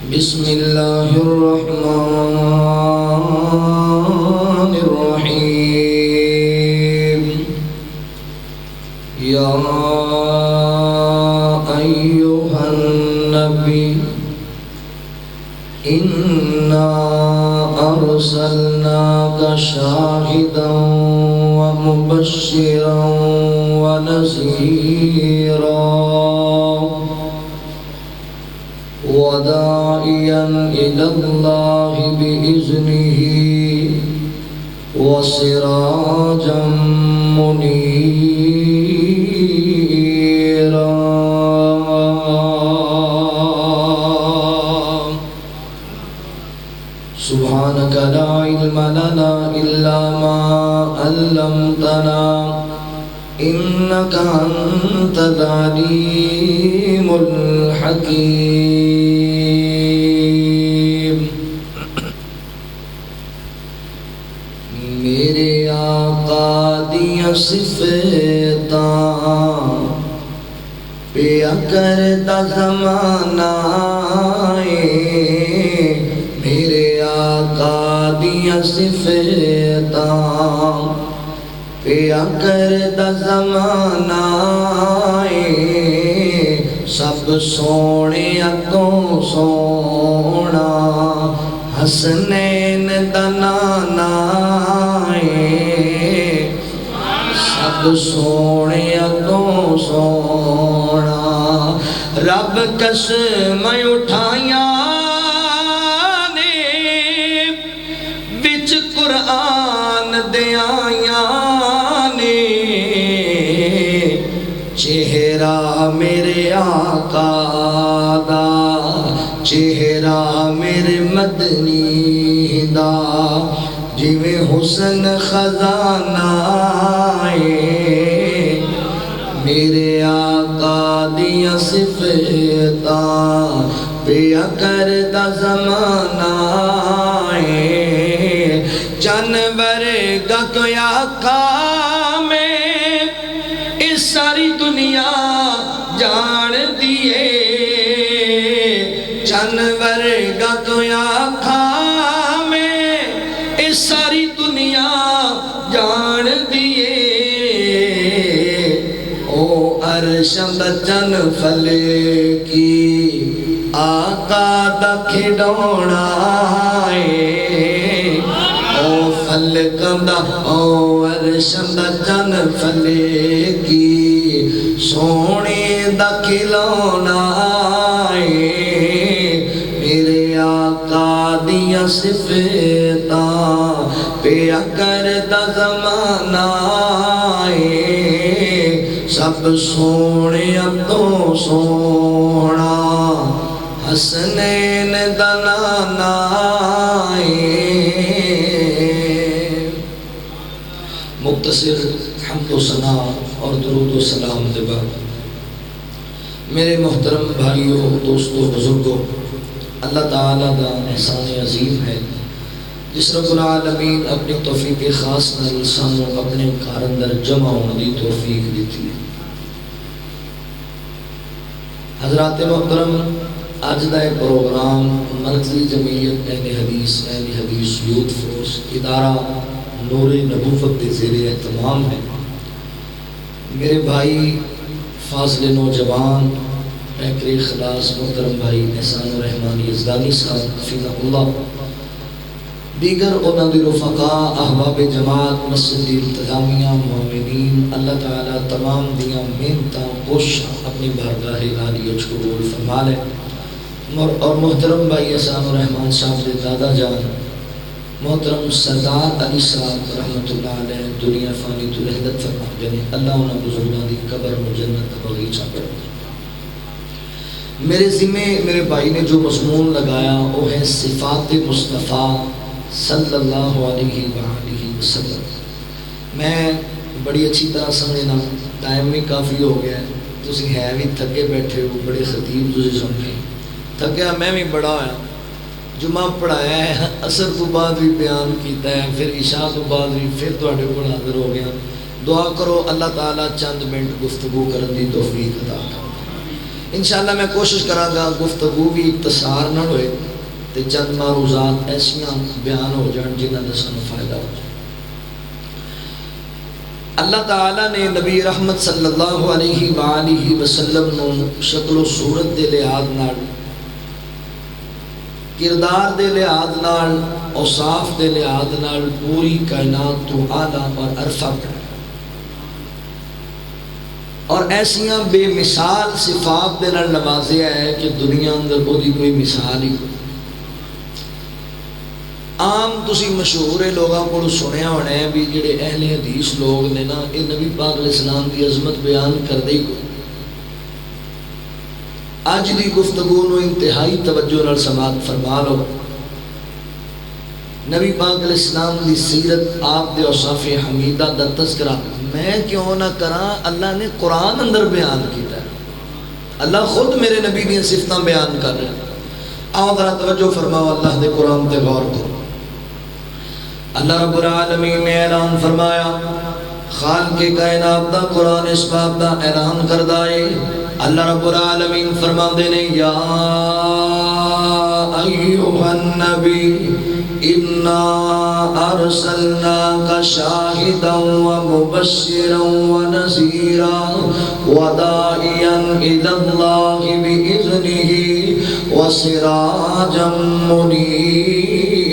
بسم اللہ الرحمن الرحیم یا ایھا النبی انا ارسلناک شاہدا ومبشرا ونذیرا وداعيا إلى الله بإذنه وسراجا منيرا سبحانك لا علم لنا إلا ما علمتنا إنك أنت العليم الحكيم میرے آقا دیا صفتاں پیا کرتا زمانہ میرے آقا دیا صفتاں پیا کرتا زمانہ سب سونے تو سونا حسنین دا نانا سب سونے تو سونا رب قسم اٹھائیاں نے وچ قرآن دے آیاں چہرہ میرے آقا دا چہرہ میرے مدنی دا جویں حسن خزانہ میرے آقا دیا صفتاں پیا کردا زمانہ جانور گا کوئی آقا میں اس ساری دنیا جان دیے جانور گا کوئی آقا میں اس ساری دنیا جان دیے او عرشم دا جن فلے کی آقا دا کھڑونا فلکم دا او عرشم دا جن فلے کی سونے دا کھلونا میرے آقا دیا صفتاں پیا کردا زمانہ سب سونے تو سونا حسنین دا نانا مختصر حمد و ثنا اور درود و سلام دے بعد میرے محترم بھائیوں دوستوں بزرگوں اللہ تعالیٰ دا احسان عظیم ہے جس رب العالمین اپنی توفیق خاص نال سانوں اپنے گھر اندر جمع ہونے دی توفیق دیتی ہے حضرات محترم آج دا پروگرام مرکزی جمعیت اہل حدیث یوتھ فورس ادارہ نور نبوت کے زیر اہتمام ہے میرے بھائی فاضل نوجوان پیکر اخلاص محترم بھائی احسان الرحمن یزدانی صاحب حفظہ اللہ دیگر انہاں دی رفقاء احباب جماعت مسجد انتظامیہ معاونین اللہ تعالیٰ تمام دیاں محنتاں کوششاں اپنی بارگاہ الہی وچ قبول فرما لے اور محترم بھائی احسان الرحمن صاحب دے دادا جان محترم سردار علی صاحب رحمت اللہ علیہ دنیا فانی تو رحلت فرما جانے اللہ انہاں بزرگاں دی قبر و جنت کا باغیچہ کر میرے ذمہ میرے بھائی نے جو مضمون لگایا وہ ہے صفات مصطفیٰ صلی اللہ علیہ وآلہ وسلم میں بڑی اچھی طرح سمجھنا ٹائم بھی کافی ہو گیا ہے تسی ہے بھی تھکے بیٹھے ہو بڑے خطیب تسی سمجھے تھکیا میں بھی بڑا ہوا جمعہ پڑھایا ہے عصر تو بعد بھی بیان کیتا ہے پھر عشاء تو بعد بھی پھر تواڈے کول حاضر ہو گیا دعا کرو اللہ تعالیٰ چند منٹ گفتگو کرن دی توفیق عطا کرے انشاءاللہ میں کوشش کراں گا گفتگو بھی اختصار نہ ہوئے تے چند معروضات ایسیاں بیان ہو جان جنہاں دا سانوں فائدہ ہو جائے۔ اللہ تعالیٰ نے نبی رحمت صلی اللہ علیہ وآلہ وسلم نو شکل و صورت دے لحاظ نال، کردار دے لحاظ نال، اوصاف دے لحاظ نال پوری کائنات تو اعلیٰ اور عرفہ بنایا، اور ایسیاں بے مثال صفات دے نال نوازیا ہے کہ دنیا اندر وہ دی کوئی مثال ہی کوئی۔ عام تسی مشہور لوگاں کو سنیا ہونا ہے بھی جڑے اہل حدیث لوگ نے نا یہ نبی پاک علیہ السلام کی عظمت بیان کر دے کوئی۔ آج دی گفتگو نو انتہائی توجہ نال سماعت فرما لو۔ نبی پاک علیہ السلام دی سیرت، آپ دے اوصاف حمیدہ دا تذکرہ میں کیوں نہ کراں، اللہ نے قرآن اندر بیان کیتا ہے، اللہ خود میرے نبی دی صفتاں بیان کر رہے ہیں۔ آؤ ذرا توجہ فرماؤ، اللہ دے قرآن تے غور کرو۔ اللہ رب العالمین نے اعلان فرمایا، خالق کائنات دا قرآن اس بات دا اعلان کردہ ہے۔ اللہ رب العالمین فرما دے نے یا ایوہ النبی انا ارسلناک شاہدا ومبشرا ونذیرا وداعیا الی اللہ بإذنہ وسراجا منیرا۔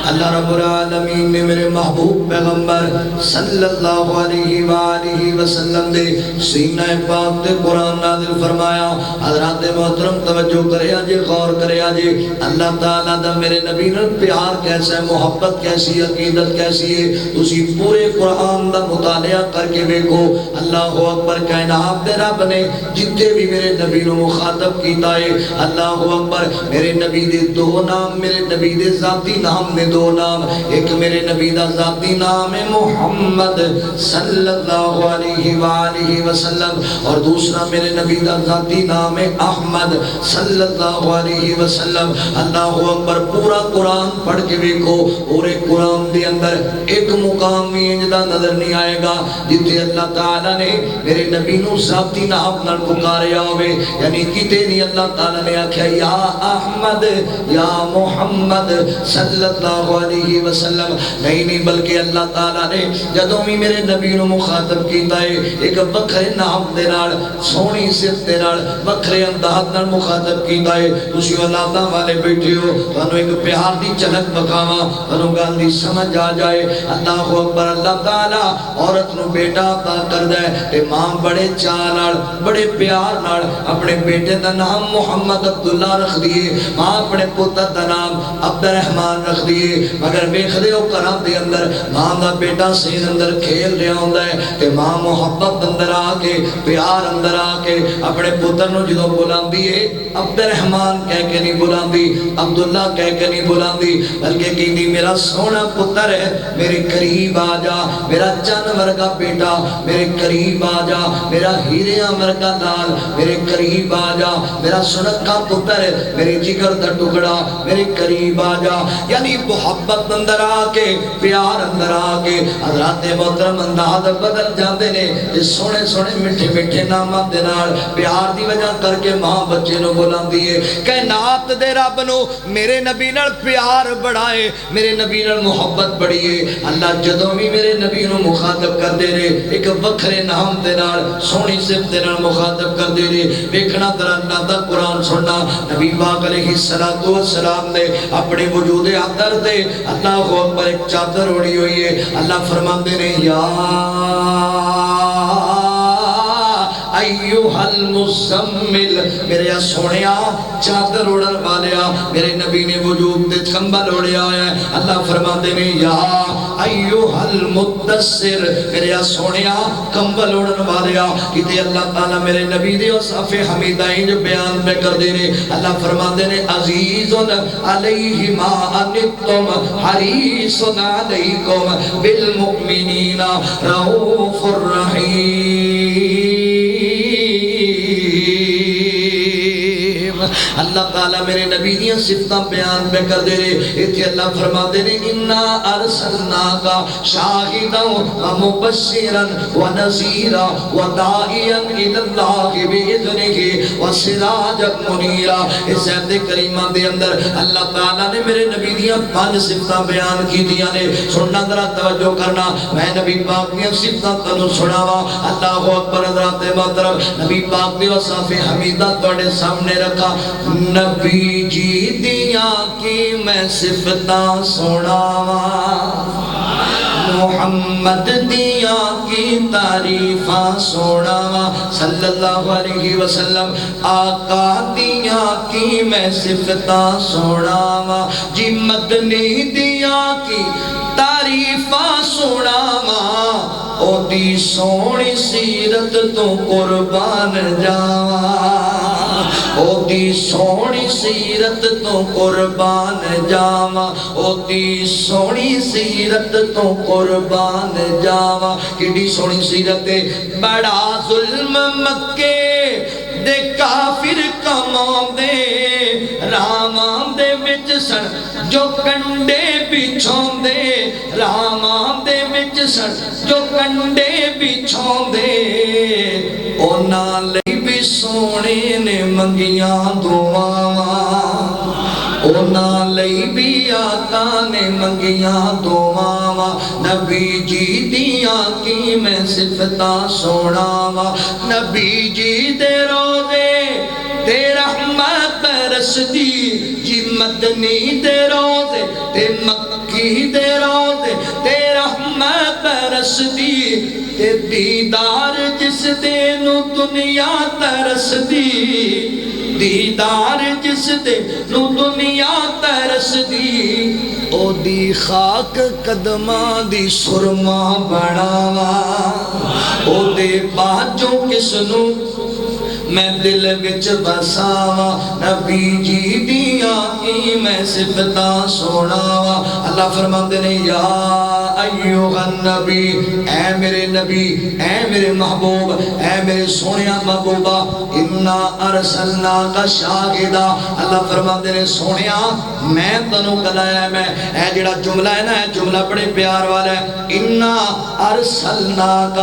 اللہ رب العالمین نے میرے محبوب پیغمبر صلی اللہ علیہ وآلہ وسلم دے سینہ پاک دے قرآن نازل فرمایا۔ حضرات محترم توجہ کرے آجے، غور کرے آجے، اللہ تعالیٰ دا میرے نبی نے پیار کیسا ہے، محبت کیسی ہے، عقیدت کیسی ہے، اسی پورے قرآن دا مطالعہ کر کے دیکھو۔ اللہ اکبر، کائنات دے رب نے جتنے بھی میرے نبی نے مخاطب کیتا ہے، اللہ اکبر، میرے نبی دے دو نام، میرے نبی دے ذاتی نام نے دو نام، ایک میرے نبی دا ذاتی نام ہے محمد صلی اللہ علیہ وآلہ وسلم، اور دوسرا میرے نبی دا ذاتی نام ہے احمد صلی اللہ علیہ وسلم۔ اللہ اکبر، پورا قرآن پڑھ کے دیکھو، پورے قرآن دے اندر ایک مقام بھی انجدہ نظر نہیں آئے گا جتے اللہ تعالیٰ نے میرے نبی نو ذاتی نام نال پکاریا ہوئے، یعنی کتے نہیں اللہ تعالیٰ نے آکھیا یا احمد یا محمد صلی اللہ علیہ وسلم، نہیں بلکہ اللہ تعالیٰ نے جدوں بھی میرے نبی نو مخاطب کیتا ہے ایک بکھرے نام دے نال، سونی صفت دے نال، بکھرے انداز نال مخاطب کیتا ہے۔ تسی اللہ والے بیٹھے ہو، تانوں ایک پیار دی جھلک بکھاواں، تانوں گل دی سمجھ آ جائے۔ اللہ اکبر، اللہ تعالیٰ عورت نو بیٹا عطا کردا ہے تے ماں بڑے چاء نال، بڑے پیار نال اپنے بیٹے دا نام محمد عبداللہ رکھ دیے، ماں اپنے پتر دا نام عبد الرحمن رکھ دیے۔ مگر ویکھ دے او گھراں دے اندر ماں دا بیٹا سین اندر کھیل رہا ہوندا ہے تے ماں محبت اندر آ کے، پیار اندر آ کے اپنے پتر نو جدوں بلاندی ہے عبد الرحمن کہہ کے نہیں بلاندی، عبداللہ کہہ کے نہیں بلاندی، بلکہ کہندی میرا سونا پتر ہے، میرے قریب آ جا، میرا چن ورگا بیٹا میرے قریب آ جا، میرا ہیرے ورگا لال میرے قریب آ جا، میرا سنکا پتر ہے، میرے جگر دا ٹکڑا میرے قریب آ جا۔ یعنی محبت اندر آ کے، پیار اندر آ کے حضرات محترم انداز بدل جاندے نے۔ اس سونے سونے میٹھے میٹھے نامات دے نال پیار دی وجہ کر کے ماں بچے نو بلاندی ہے۔ کائنات دے رب نو میرے نبی نال پیار بڑا ہے، میرے نبی نال محبت بڑی ہے۔ اللہ جدوں بھی میرے نبی نو مخاطب کر دے رہے ایک وکھرے نام دے نال، سونی صفت دے نال مخاطب کر دے رہے۔ ویکھنا ذرا اللہ دا قرآن سننا، نبی پاک علیہ السلام نے اپنے وجود اندر دے اللہ اکبر ایک چادر اڑی ہوئی ہے۔ اللہ فرماندے نے یا ایوہ المزمل، میرے سونیا چادر اڑن والیا، میرے نبی نے وجود دے کمبل اڑیا ہے۔ اللہ فرماندے نے یا ایوہ المدثر، میرے سونیا کمبل اڑن والیا۔ کتے اللہ تعالیٰ میرے نبی دے اوصاف حمیدہ جو بیان میں کر دے رہے، اللہ فرماندے نے عزیز علیہ ما انتم حریص علیکم بالمؤمنین رؤوف الرحیم۔ اللہ تعالیٰ میرے نبی دیاں صفتاں بیان پہ کر دے رہے ایتھے اللہ فرما دے رہے اِنَّا أَرْسَلْنَاكَ شَاهِدًا وَمُبَشِّرًا وَنَذِيرًا وَدَاعِيًا إِلَى اللَّهِ بِإِذْنِهِ وَسِرَاجًا مُنِيرًا۔ اس آیت کریمہ دے اندر اللہ تعالیٰ نے میرے نبی دیاں 5 صفتاں بیان کی دیا نے۔ سننا ذرا توجہ کرنا، میں نبی پاک دیاں صفتاں تنو سناوا۔ اللہ اکبر حضرات محترم، نبی پاک دی وصف حمیدہ تواڈے سامنے رکھا۔ نبی جی دیاں کی میں صفتاں سناوا، محمد دیاں کی تعریفاں سناوا، صلی اللہ علیہ وسلم آقا دیاں کی میں صفتاں سناوا، جی مدنی دیاں کی تعریفاں سناوا، او دی سونی سیرت تو قربان جاواں، او دی سونی سیرت تو قربان جاواں، او دی سونی سیرت تو قربان جاواں۔ کیڑی سونی سیرت ہے، بڑا ظلم مکے دے کافر کماں دے، راماں دے وچ سن جو کنڈے بچھاؤں دے، راماں دے وچ سن جو کنڈے بچھاؤں دے، اونا لئی بھی سونے نے منگیاں دعاواں، اونا لئی بھی آقا نے منگیاں دعاواں، نبی جی دیاں کی میں صفتاں سناواں، نبی جی دے روزے تے رحمت برس دی، جی مدنی دے روزے تے مکی دے روزے تے رحمت برس دی، تے دیدار جس دے نو دنیا ترس دی، دیدار جس دے نو دنیا ترس دی، او دی خاک قدماں دی سرما بڑھاوا، او دے باجوں کس نو میں دل وچ بساوا، نبی جی دیاں کی میں صفتاں سناوا۔ اللہ فرماندے نے یا ایھا النبی، اے میرے نبی، اے میرے محبوب، اے میرے سونیا محبوبہ، انا ارسلناک شاہدا، اللہ فرماندے نے سونیا میں تنوں کلایا میں، اے جڑا جملہ ہے نا، اے جملہ بڑے پیار والا ہے، انا ارسلناک،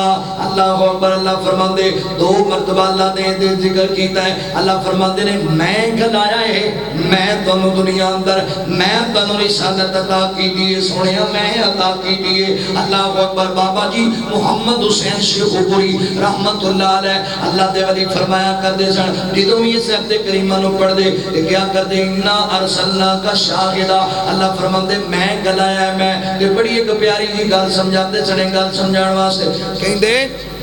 اللہ اکبر، اللہ فرماندے 2 مرتبہ اللہ نے ذکر کیتا ہے، اللہ فرماندے نے میں کلایا ہے، میں تنوں دنیا اندر میں تنوں رسالت عطا کی دیئے، سونیا میں عطا کی دیئے، اللہ اکبر۔ بابا جی محمد حسین شیخ پوری رحمت اللہ علیہ اللہ دے ولی فرمایا کر دے سن، جدوں یہ صحبت کریمہ نو پڑھ دے کہ کیا کر دے انا ارسلناک شاہدا، اللہ فرماندے میں گلایا ہے میں، تے بڑی ایک پیاری جی گل سمجھاتے سنے، گل سمجھان واسطے کہندے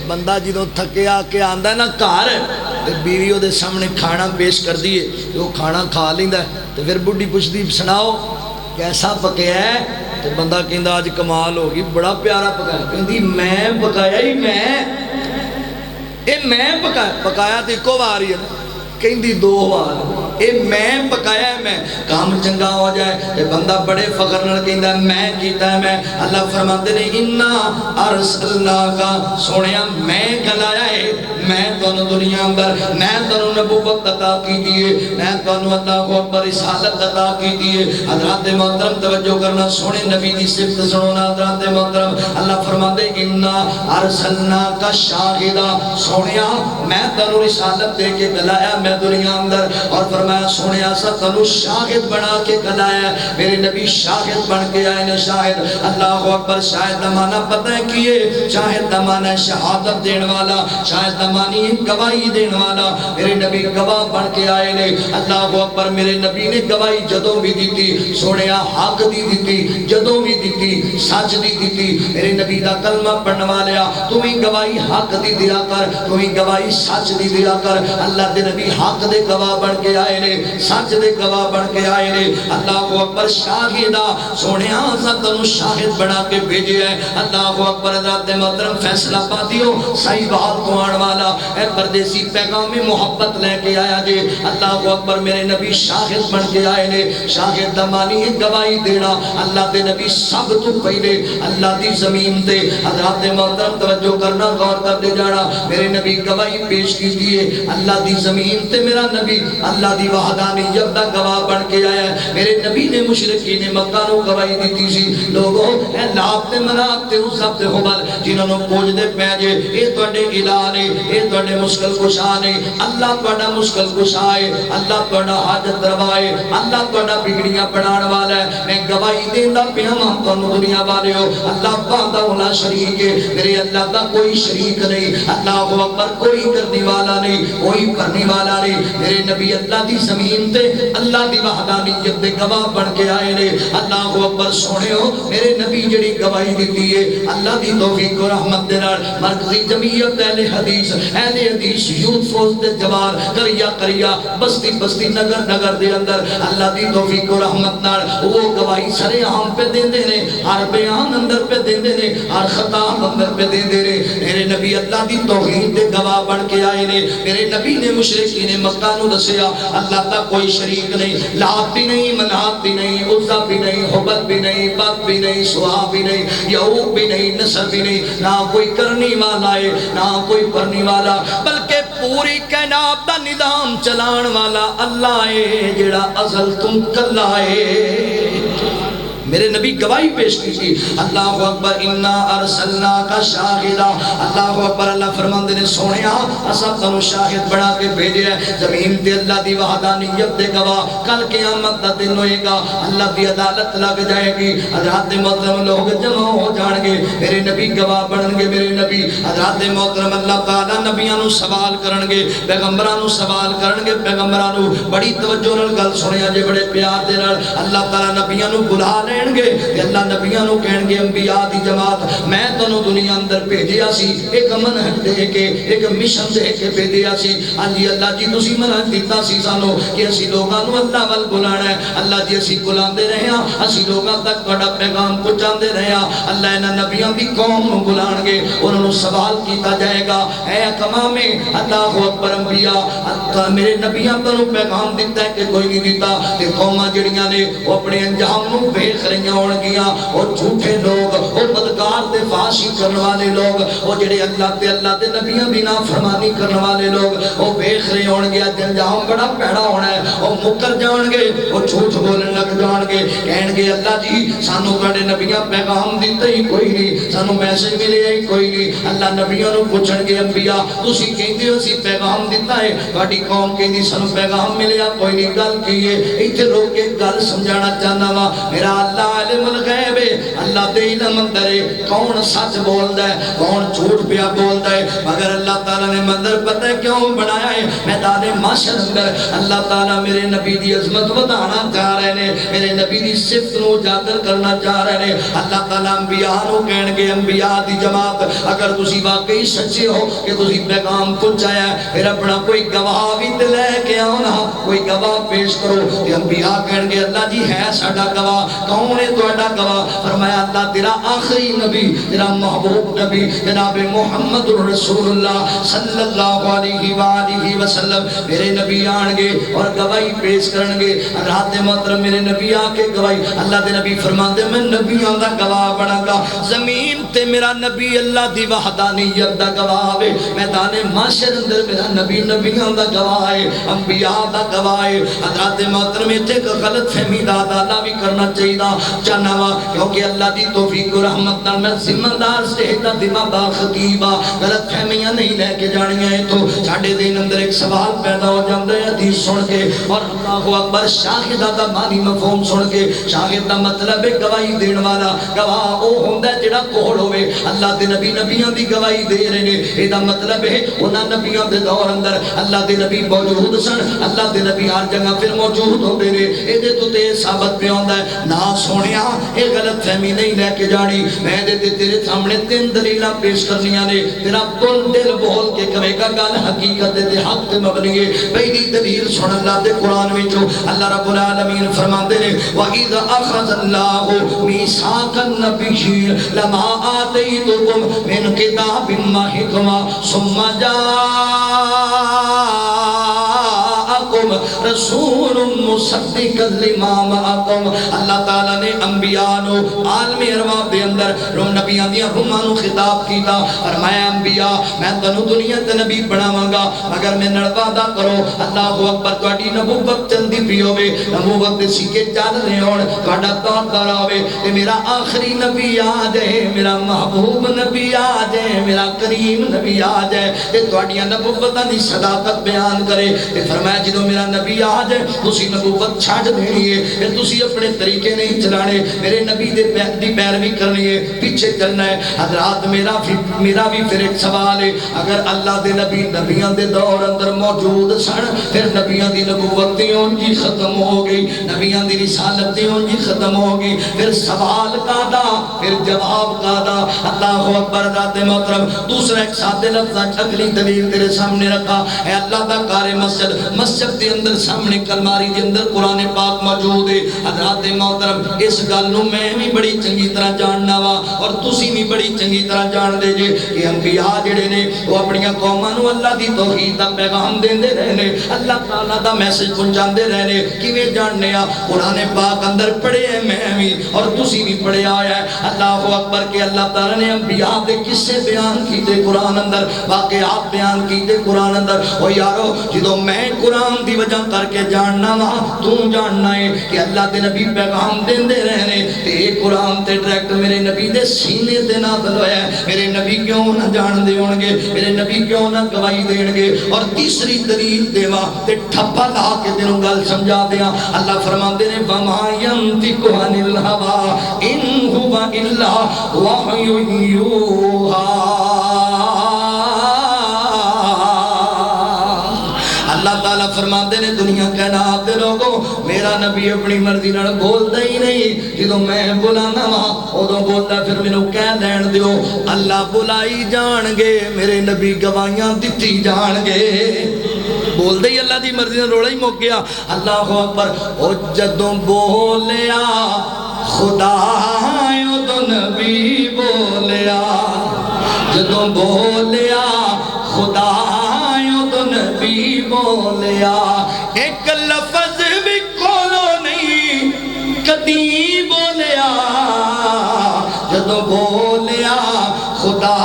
بندہ جدوں تھکے آ کے آندا ہے نا گھر تے بیوی دے سامنے کھانا پیش کر دیے تے وہ کھانا کھا لیندا ہے تے پھر بڈھی پوچھدی سناؤ کیسا پکیا ہے، تے بندہ کہندا اج کمال ہوگی، بڑا پیارا پکایا، کہندی میں پکایا ہی میں پکایا تے اکو وار ہی ہے، کہندی 2 وار، اے میں پکایا ہے میں، کام چنگا ہو جائے تے بندہ بڑے فخر نال کہندا میں کیتا ہے میں، اللہ فرماتے نے انا ارسلناک، سونیا میں گلایا ہے، میں تانوں دنیا اندر میں تانوں نبوت عطا کی دیے، میں تانوں اللہ اکبر رسالت عطا کی دیے۔ حضرات محترم توجہ کرنا، سونے نبی دی صفت سنونا حضرات محترم، اللہ فرماتے انا ارسلناک شاہدا، سونیا میں تانوں رسالت دے کے گلایا میں دنیا اندر، اور فرمایا سونیا سا تنو شاہد بنا کے گلایا ہے، میرے نبی شاہد بن کے آئے نے، شاہد اللہ اکبر۔ شاہد دمانا پتہ ہے کیے، شاہد دمانا شہادت دین والا، شاہد دمانی گواہی دین والا، میرے نبی گواہ بن کے آئے نے، اللہ اکبر۔ میرے نبی نے گواہی جدوں بھی دیتی، سونیا حق دی دیتی، جدوں بھی دیتی سچ دی دیتی، میرے نبی دا کلمہ پڑھن والیا تو ہی گواہی حق دی دیا کر، تو ہی گواہی سچ دی دیا کر، اللہ دے نبی حق دے گواہ بن کے آئے نے، سچ دے گواہ بن کے آئے نے، اللہ اکبر۔ شاہدہ سونیا سا تنو شاہد بنا کے بھیجے ہے، اللہ اکبر۔ ذات محترم فیصلہ پاتیوں صحیح بال کو آن والا جاڑا اے پردیسی پیغام محبت لے کے آیا جے اللہ اکبر میرے نبی شاہد بن کے آئے نے شاہد دا معنی گواہی دینا اللہ دے نبی سب تو پہلے اللہ دی زمین تے حضرات محترم توجہ کرنا غور کر دے جانا میرے نبی گواہی پیش کی دیئے اللہ دی زمین تے میرا نبی اللہ دی وحدانیت دا گواہ بن کے آیا ہے میرے نبی نے مشرکین مکہ نو گواہی دیتی سی لوگوں اے لات تے منات تے عزا تے حبل جنہوں نے پوچھ دے پیجے اے توڑے الہ نے اے توڑے مشکل کشا نے اللہ توڑا مشکل کشا ہے اللہ توڑا حاجت روائے اللہ توڑا بگڑیاں پڑھان والا ہے میں گواہی دیندہ پیاما تو دنیا والے ہو اللہ باندہ ہونا شریک ہے میرے اللہ دا کوئی شریک نہیں اللہ اکبر کوئی کرنے والا نہیں کوئی پڑھنے والا نہیں میرے نبی اللہ دی زمین تے اللہ دی وحدانیت دے گواہ بن کے آئے نے اللہ اکبر سونے ہو میرے نبی جڑی گواہی دیتی ہے اللہ دی توفیق و رحمت دے نال مرکزی جمعیت اہل حدیث یوتھ فورس دے جوار کریا بستی بستی نگر نگر دے اندر اللہ دی توفیق و رحمت نال وہ گواہی سرے عام پہ دیندے نے ہر بیان اندر پہ دیندے نے ہر خطاب اندر پہ دیندے نے میرے نبی اللہ دی توحید دے گواہ بن کے آئے نے میرے نبی نے مشرکین مکہ نو دسیا اللہ دا کوئی شریک نہیں لات بھی نہیں منات بھی نہیں عزا بھی نہیں حبل بھی نہیں بد بھی نہیں سوا بھی نہیں یعوق بھی نہیں نصر بھی نہیں نہ کوئی کرنی والا ہے نہ کوئی پرنی والا بلکہ پوری کائنات دا نظام چلان والا اللہ ہے جڑا ازل تم کلا ہے میرے نبی گواہی پیش کی تھی اللہ اکبر انا ارسلنا کا شاہدہ اللہ اکبر اللہ فرماندے نے سونیا اسا تنو شاہد بنا کے بھیجے ہے زمین تے اللہ دی وحدانیت دے گواہ کل قیامت دا دن ہوئے گا اللہ دی عدالت لگ جائے گی حضرات محترم لوگ جمع ہو جان گے میرے نبی گواہ بنن گے میرے نبی حضرات محترم اللہ تعالیٰ نبیاں نو سوال کرن گے پیغمبران نو سوال کرن گے پیغمبران نو بڑی توجہ نال گل سنیا جے بڑے پیار دے نال اللہ تعالیٰ نبیاں نو بلا لے گے کہ اللہ نبیاں نو کہن گے انبیاء دی جماعت میں تنو دنیا اندر بھیجیا سی ایک منہج دے کے ایک مشن دے کے بھیجیا سی ہاں جی اللہ جی تسی منہج دیتا سی سانو کہ اسی لوگاں نو اللہ ول بلانا ہے اللہ جی اسی بلاندے رہے ہاں اسی لوگاں تک بڑا پیغام پہنچاندے رہے ہاں اللہ انہاں نبیاں دی قوم نو بلان گے انہاں نو سوال کیتا جائے گا اے اقوام اللہ اکبر انبیاء میرے نبیاں تنو پیغام دیتا ہے کہ کوئی نہیں دیتا کہ قوماں جڑیاں نے وہ اپنے انجام نو ویکھ رہی ہون گیا اور جھوٹے لوگ اور بدکار تے فحاشی کرنے والے لوگ اور جڑے اللہ دے نبیوں دی نافرمانی کرنے والے لوگ وہ ویکھ رہے ہون گیا انجام بڑا پیڑا ہونا ہے اور مکر جان گے اور جھوٹ بولن لگ جان گے کہن گے اللہ جی سانو تواڈے نبیاں پیغام دتا ہی کوئی نہیں سانو میسج ملیا ہی کوئی نہیں اللہ نبیوں نو پوچھن گے انبیاء تسی کہندے ہو سی پیغام دتا ہے تواڈی قوم کہندی سانو پیغام ملیا کوئی نہیں گل کی ہے ایتھے روک کے گل سمجھانا چاہنا وا میرا اللہ علم الغیب ہے اللہ دے علم اندر ہے کون سچ بولدا ہے کون جھوٹ پیا بولدا ہے مگر اللہ تعالیٰ نے منظر پتہ ہے کیوں بنایا ہے میدان محشر اندر اللہ تعالیٰ میرے نبی دی عظمت بتانا چاہ رہے ہیں میرے نبی دی صفت نو اجاگر کرنا چاہ رہے ہیں اللہ تعالیٰ انبیاء نو کہن گے انبیاء دی جماعت اگر تسی واقعی سچے ہو کہ تسی پیغام پہنچایا ہے پھر اپنا کوئی گواہ بھی تے لے کے آؤ نا کوئی گواہ پیش کرو کہ انبیاء کہن گے اللہ جی ہے ساڈا گواہ کون ہے تہاڈا گواہ فرمایا اللہ تیرا آخری نبی تیرا محبوب نبی جناب محمد رسول اللہ صلی اللہ علیہ وآلہ وسلم میرے نبی آن گے اور گواہی پیش کرن گے رات محترم میرے نبی آ کے گواہی اللہ دے نبی فرماندے میں نبیاں دا گواہ بنا گا زمین تے میرا نبی اللہ دی وحدانیت دا گواہ ہے میدان محشر اندر میرا نبی نبیاں دا گواہ ہے انبیاء دا گواہ ہے حضرات محترم تے غلط فہمی دا اللہ بھی کرنا چاہیے چاہنا وا کیونکہ اللہ دی توفیق و رحمت نال میں ذمہ دار سٹیج ذمہ دار خطیبہ غلط فہمیاں نہیں لے کے جانیاں ہیں تو ساڈے دین اندر ایک سوال پیدا ہو جاندا ہے حدیث سن کے اور اللہ اکبر شاہد دا معنی مفہوم سن کے شاہد دا مطلب ہے گواہی دین والا گواہ او ہوندا ہے جڑا کول ہوے اللہ دے نبی نبیاں دی گواہی دے رہے نے اے دا مطلب ہے انہاں نبیاں دے دور اندر اللہ دے نبی موجود سن اللہ دے نبی ہر جگہ پھر موجود ہوندے نے اے دے تو تے ثابت پہ ہوندا ہے نا سونیا اے غلط فہمی نہیں لے کے جانی، میں تیرے سامنے 3 دلیلاں پیش کرنیاں نے، تیرا دل بول کے کہے گا گل حقیقت تے حق تے مبنی ہے۔ پہلی دلیل سن اللہ دے قرآن وچوں اللہ رب العالمین فرماندے نے وَإِذَا أَخَذَ اللَّهُ مِيثَاقَ النَّبِيِّينَ لَمَا آتَيْتُكُم مِّن كِتَابٍ وَحِكْمَةٍ ثُمَّ رسول مصدق لما معکم۔ اللہ تعالیٰ نے انبیاء نو عالم ارواح دے اندر نبیاں دیاں روحاں نو خطاب کیتا اور میں انبیاء میں تنو دنیا تے نبی بناواں گا مگر میں نال وعدہ کرو اللہ اکبر تہاڈی نبوت چلدی پئی ہوے، نبوت دے سکے چل رہے ہون، تہاڈا دور ہوے تے میرا آخری نبی آ جائے، میرا محبوب نبی آ جائے، میرا کریم نبی آ جائے تے تہاڈیاں نبوتاں دی صداقت بیان کرے تے فرمایا جدوں میرا نبی آ جائے تسی نبوت چھڈ دینی ہے، پھر تسی اپنے طریقے نہیں چلانے، میرے نبی دے دی پیروی کرنی ہے، پیچھے چلنا ہے۔ حضرات میرا بھی پھر ایک سوال ہے، اگر اللہ دے نبی نبیاں دے دور اندر موجود سن پھر نبیاں دی نبوت جی ختم ہو گئی، نبیاں دی رسالت جی ختم ہو گئی، پھر سوال کا دا پھر جواب کا دا۔ اللہ اکبر ذات محترم دوسرا ایک سادے لفظ اگلی دلیل تیرے سامنے رکھا ہے، اللہ دا کار مسجد دے اندر سامنے کلماری دے اندر قرآن پاک موجود ہے۔ حضرات محترم اس گل نو میں بھی بڑی چنگی طرح جاننا وا اور تسی بھی بڑی چنگی طرح جان دے جے کہ انبیاء جڑے نے وہ اپنی قوماں نو اللہ دی توحید دا پیغام دیندے رہے نے، اللہ تعالیٰ دا میسج پہنچاندے رہے نے۔ کیویں جاننے آ؟ قرآن پاک اندر پڑھے ہیں میں بھی اور تسی بھی پڑھیا ہے۔ اللہ اکبر کہ اللہ تعالیٰ نے انبیاء دے قصے بیان کیتے قرآن اندر، واقعات بیان کیتے قرآن اندر۔ او یارو جدوں میں قرآن دی وجہ کر کے جاننا وا تو جاننا ہے کہ اللہ دے نبی پیغام دیندے رہنے تے قرآن تے ڈائریکٹ میرے نبی دے سینے تے نازل ہویا ہے۔ میرے نبی کیوں نہ جان دے ہون گے، میرے نبی کیوں نہ گواہی دین گے؟ اور تیسری دلیل دیواں تے ٹھپا لا کے تینوں گل سمجھا دیاں۔ اللہ فرماندے نے وما ينطق عن الهوى ان هو الا وحی یوحی۔ اللہ تعالیٰ فرماتے نے دنیا کائنات دے لوگوں میرا نبی اپنی مرضی نال بولتا ہی نہیں، جدوں میں بلانا وا ادوں بولتا پھر مینوں کہہ لین دیو۔ اللہ بلائی جان گے میرے نبی گواہیاں دتی جان گے، بول دے اللہ دی مرضی نال روڑا ہی مک گیا۔ اللہ اکبر او جدوں بولیا خدا ادوں نبی بولیا، جدوں بولیا خدا نبی بولیا، ایک لفظ بھی کولو نہیں کدی بولیا، جدو بولیا خدا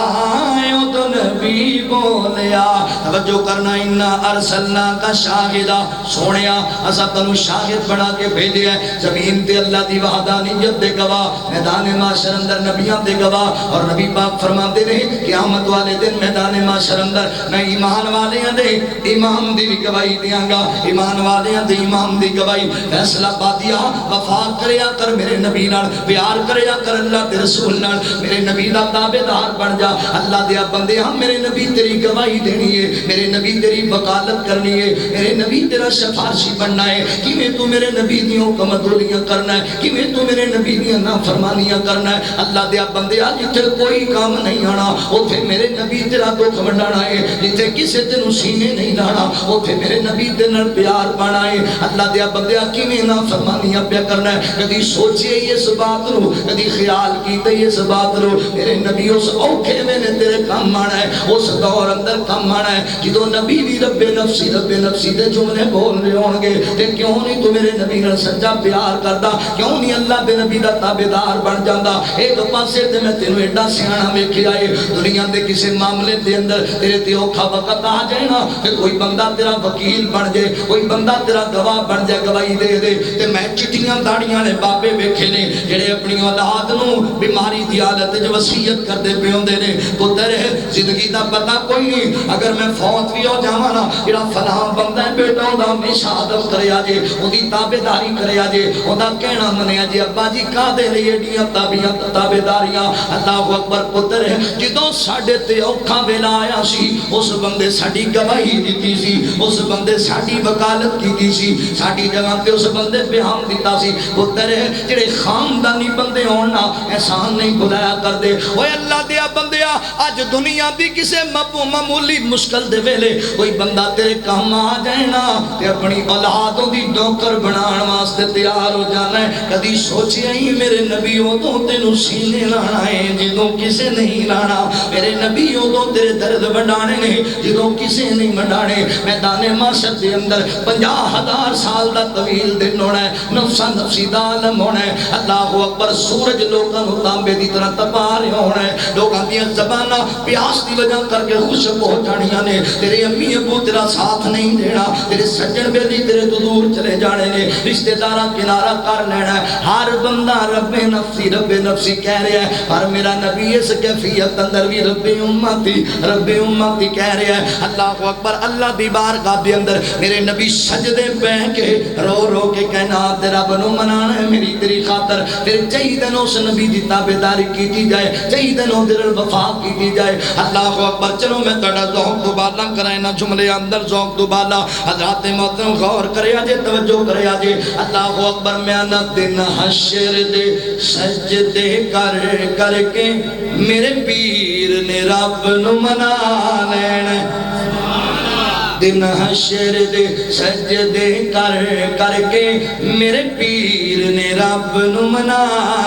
ادو نبی بولیا۔ توجہ کرنا انا ارسلنا کا شاہدہ، سونیا اسا تنو شاہد بنا کے بھیجے ہے زمین تے اللہ دی وحدانیت دے گواہ، میدان معاشر اندر نبیاں دے گواہ۔ اور نبی پاک فرماتے نے قیامت والے دن میدان معاشر اندر میں ایمان والیاں دے امام دی بھی گواہی دیاں گا، ایمان والیاں دے امام دی گواہی۔ فیصلہ بادیا وفا کریا کر میرے نبی نال، پیار کریا کر اللہ دے رسول نال، میرے نبی دا تابعدار بن جا۔ اللہ دیا بندے ہم میرے نبی تیری گواہی دینی ہے، میرے نبی تیری وکالت کرنی ہے، میرے نبی تیرا سفارشی بننا ہے۔ کیویں تو میرے نبی دیوں کمزوریاں کرنا ہے، کیویں تو میرے نبی دیاں نافرمانیاں کرنا ہے۔ اللہ دیا بندے جتھے کوئی کام نہیں آنا اوتھے میرے نبی تیرا دکھ ونڈانا ہے، جتھے کسے تینوں سینے نہیں لانا اوتھے میرے نبی دے نال پیار پانا ہے۔ اللہ دیا بندے کیویں نافرمانیاں پیا کرنا ہے، کدی سوچے اس بات نو، کدی خیال کیتے اس بات نو، میرے نبی اس اوکھے ویلے تیرے کام آنا ہے، اس دور اندر کام آنا ہے جدوں نبی بھی رب نفسی دے جملے بول رہے ہون گے۔ تے کیوں نہیں تو میرے نبی نال سچا پیار کردا، کیوں نہیں اللہ دے نبی دا تابعدار بن جاندا؟ ایک پاسے تے میں تینوں ایڈا سیاںا ویکھیا اے، دنیا دے کسے معاملے دے اندر تیرے تے اوکھا وقت آ جائے نا تے کوئی بندہ تیرا وکیل بن جائے، کوئی بندہ تیرا گواہ بن جائے، گواہی دے دے تے میں چٹھیاں داڑیاں نے بابے ویکھے نے جڑے اپنی اولاد نو بیماری دی حالت وچ وصیت کردے پے ہوندے نے، پتر زندگی دا پتہ کوئی نہیں، اگر میں فوت بھی ہو جاواں نا جڑا فلاں بندہ ہے بیٹا اوندا ہمیشہ ادب کریا جے، اودی تابعداری کریا جے، اوندا کہنا منیا جے۔ ابا جی کادے لئی ایڈیاں تابعداریاں؟ اللہ اکبر پتر جدوں ساڈے تے اوکھا ویلا آیا سی اس بندے ساڈی گواہی دیتی سی اس بندے ساڈی وکالت کیتی سی ساڈی جگہ تے اس بندے پیغام دیتا سی پتر جڑے خاندانی بندے ہون نا احسان نہیں بھلایا کردے اوے اللہ دیا بندیا اج دنیا دی کسے معمولی مشکل دے ویلے کوئی بندہ تیرے کام آ جائے نا تے اپنی اولادوں دی نوکر بنان واسطے تیار ہو جانا ہے کدی سوچیا ہی میرے نبی ادوں تینوں سینے لانا ہے جدوں کسے نہیں لانا میرے نبی ادوں تیرے درد وڈانے نے جدوں کسے نہیں وڈانے میدان محشر دے اندر 50,000 سال دا طویل دن ہونا ہے نفسا نفسی دا عالم ہونا ہے اللہ اکبر سورج لوگاں نوں تانبے دی طرح تپا رہا ہونا ہے لوگاں دیاں زباناں پیاس دی وجہ کر کے خشک ہو جانیاں نے تیرے امی ابو تیرا ساتھ نہیں دینا تیرے سجن بیلی تیرے تو دور چلے جانے نے رشتہ داراں کنارہ کر لینا ہے ہر بندہ رب نفسی کہہ رہا ہے پر میرا نبی اس کیفیت اندر بھی رب امتی کہہ رہا ہے اللہ اکبر اللہ دی بارگاہ دے اندر میرے نبی سجدے پہ کے رو رو کے کہنا تیرا بنو منانا ہے میری تیری خاطر پھر چاہیے اس نبی دی تابعداری کی جائے چاہیے دل وفا کی جائے اللہ اکبر چلو میں تڑا ذوق دوبارہ کرائے نا جملے اندر ذوق دوبارہ حضرات محترم غور کرے آجے توجہ کرے آجے اللہ اکبر میں آنا دن حشر دے سجدے کر کر کے میرے پیر نے رب نو منا لینا دن حشر دے سجدے کر کر کے میرے پیر نے رب نو منا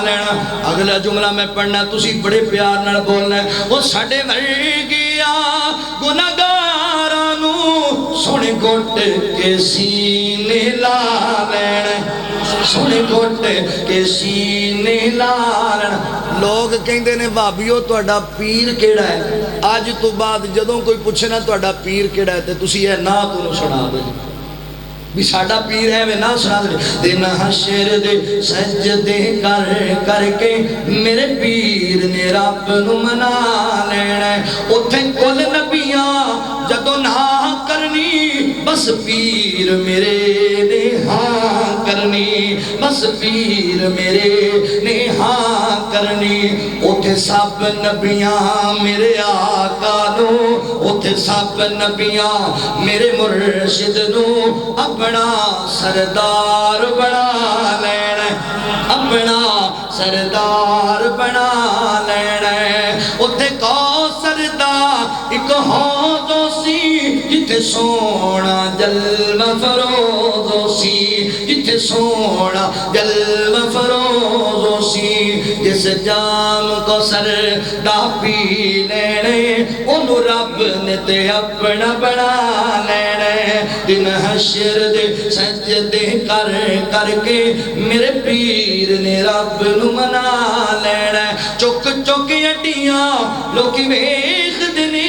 لینا اگلا جملہ میں پڑھنا تسی بڑے پیار نال بولنا ہے وہ ساڈے ورگیا گناہگاراں نو سونے گھٹ کے سینے لا لینا سونے گھٹ کے سینے لا لینا لوگ کہندے نے بھابیو تہاڈا پیر کیڑا ہے اج تو بعد جدوں کوئی پوچھے نا تہاڈا پیر کیڑا ہے تے تسی اے نہ تو سنا دو بھی ساڈا پیر ہے میں نہ سنا دے دن حشر دے سجدے کر کر کے میرے پیر نے رب نو منا لینا اوتھے کل نبیاں جدوں نہ کرنی بس پیر میرے نے ہاں کرنی بس پیر میرے نے ہاں کرنی اوتھے سب نبیاں میرے آقا نو اوتھے سب نبیاں میرے مرشد نو اپنا سردار بنا لینا اپنا سردار بنا لینا اوتھے کوثر دا ایک حوض سی جتھے سونا جلوہ فروز سی جتھے سونا جلوہ فروز سی جس جام کو سر دا پی لینے انہوں رب نے تے اپنا بنا لینے دن حشر دے سجدے کر کر کے میرے پیر نے رب نو منا لینے چک چک اڈیاں لوکی ویخ دنے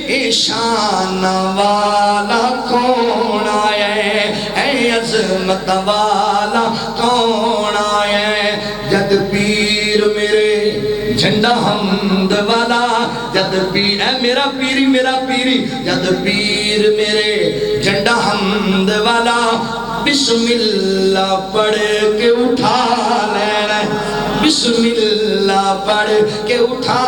اے شان والا کون آیا اے عظمت والا کون آیا جد پیر میرے جھنڈا حمد والا جد پیر اے میرا پیری جد پیر میرے جھنڈا حمد والا بسم اللہ پڑھ کے اٹھا لینا بسم اللہ پڑھ کے اٹھا